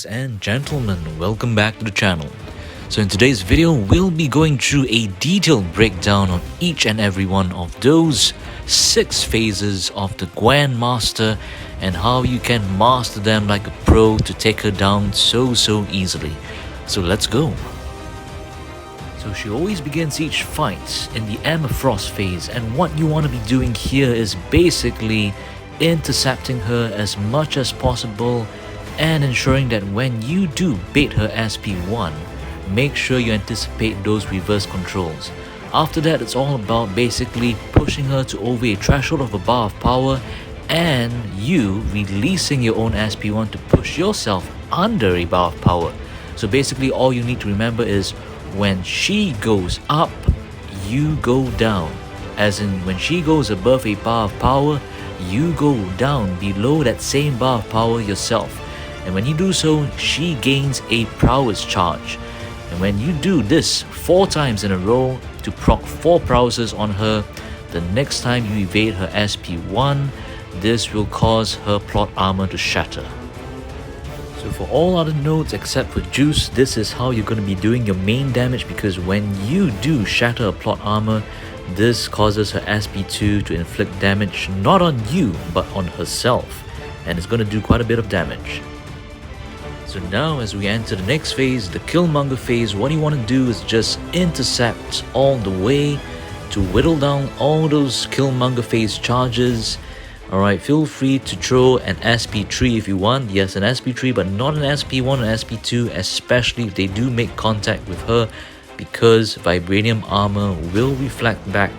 ladies and gentlemen, welcome back to the channel. So in today's video, we'll be going through a detailed breakdown on each and every one of those 6 phases of the Gwenmaster and how you can master them like a pro to take her down so easily. So let's go. So she always begins each fight in the Frost phase, and what you want to be doing here is basically intercepting her as much as possible and ensuring that when you do bait her SP1, make sure you anticipate those reverse controls. After that, it's all about basically pushing her to over a threshold of a bar of power and you releasing your own SP1 to push yourself under a bar of power. So basically all you need to remember is when she goes up, you go down. As in, when she goes above a bar of power, you go down below that same bar of power yourself. And when you do so, she gains a prowess charge. And when you do this 4 times in a row to proc 4 prowesses on her, the next time you evade her SP1, this will cause her plot armor to shatter. So for all other nodes except for Juice, this is how you're going to be doing your main damage, because when you do shatter a plot armor, this causes her SP2 to inflict damage not on you but on herself, and it's going to do quite a bit of damage. So now as we enter the next phase, the Killmonger phase, what you want to do is just intercept all the way to whittle down all those Killmonger phase charges. Alright, feel free to throw an SP3 if you want. Yes, an SP3, but not an SP1 and SP2, especially if they do make contact with her, because Vibranium armor will reflect back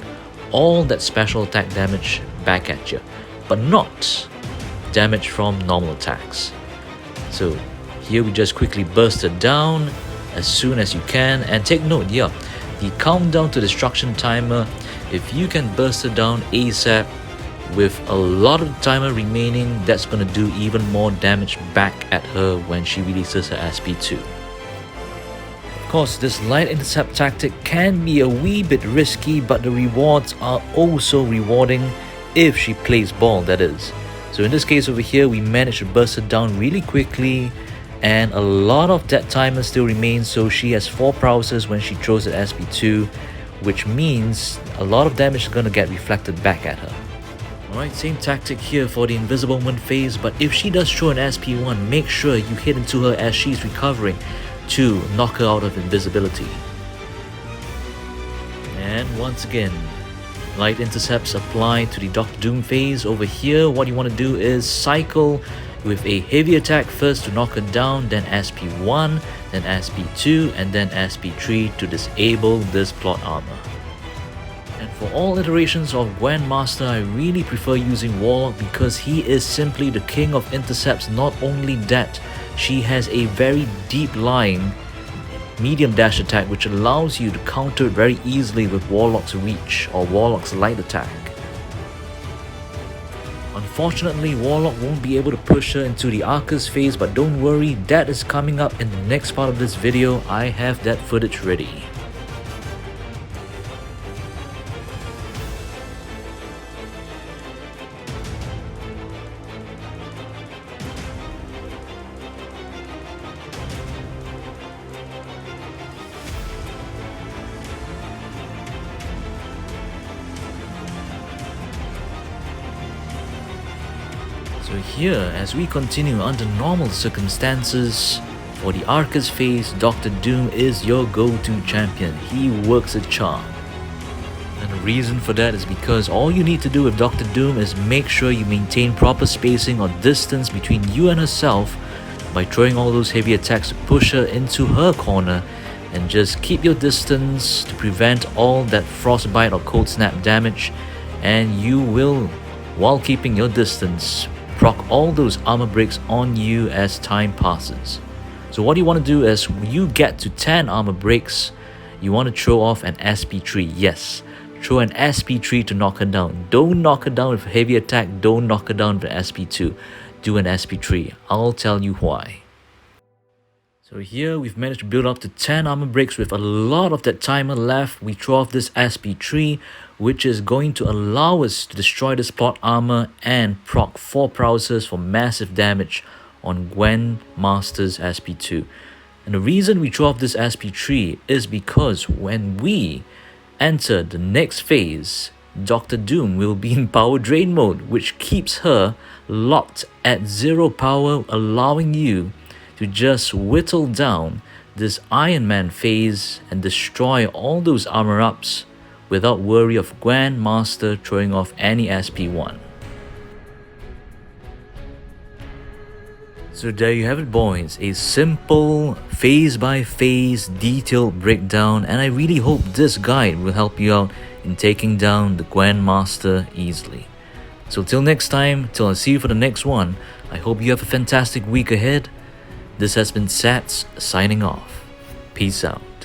all that special attack damage back at you, but not damage from normal attacks. So here we just quickly burst it down as soon as you can, and take note, yeah, the countdown to destruction timer, if you can burst it down ASAP with a lot of timer remaining, that's going to do even more damage back at her when she releases her SP2. Of course, this light intercept tactic can be a wee bit risky, but the rewards are also rewarding if she plays ball, that is. So in this case over here, we managed to burst it down really quickly, and a lot of that timer still remains, so she has 4 prowesses when she throws at SP2, which means a lot of damage is going to get reflected back at her. Alright, same tactic here for the Invisible Woman phase, but if she does throw an SP1, make sure you hit into her as she's recovering to knock her out of invisibility. And once again, light intercepts apply to the Doctor Doom phase. Over here, what you want to do is cycle with a heavy attack first to knock her down, then SP1, then SP2, and then SP3 to disable this plot armor. And for all iterations of Gwenmaster, I really prefer using Warlock because he is simply the king of intercepts. Not only that, she has a very deep lying medium dash attack which allows you to counter it very easily with Warlock's reach or Warlock's light attack. Unfortunately, Warlock won't be able to push her into the Arcus phase, but don't worry, that is coming up in the next part of this video. I have that footage ready. So here, as we continue under normal circumstances, for the Arcus phase, Dr. Doom is your go-to champion. He works a charm. And the reason for that is because all you need to do with Dr. Doom is make sure you maintain proper spacing or distance between you and herself by throwing all those heavy attacks to push her into her corner, and just keep your distance to prevent all that frostbite or cold snap damage, and you will, while keeping your distance, proc all those armor breaks on you as time passes. So what you want to do is, when you get to 10 armor breaks, you want to throw off an SP3. Yes, throw an SP3 to knock her down. Don't knock her down with a heavy attack, don't knock her down with an SP2. Do an SP3. I'll tell you why. So here we've managed to build up to 10 armor breaks with a lot of that timer left. We throw off this SP3, which is going to allow us to destroy this plot armor and proc 4 prowesses for massive damage on Gwenmaster's SP2. And the reason we drove this SP3 is because when we enter the next phase, Doctor Doom will be in power drain mode, which keeps her locked at 0 power, allowing you to just whittle down this Iron Man phase and destroy all those armor ups without worry of Gwenmaster throwing off any SP1. So there you have it, boys, a simple phase by phase detailed breakdown, and I really hope this guide will help you out in taking down the Gwenmaster easily. So till next time, till I see you for the next one, I hope you have a fantastic week ahead. This has been Sats signing off. Peace out.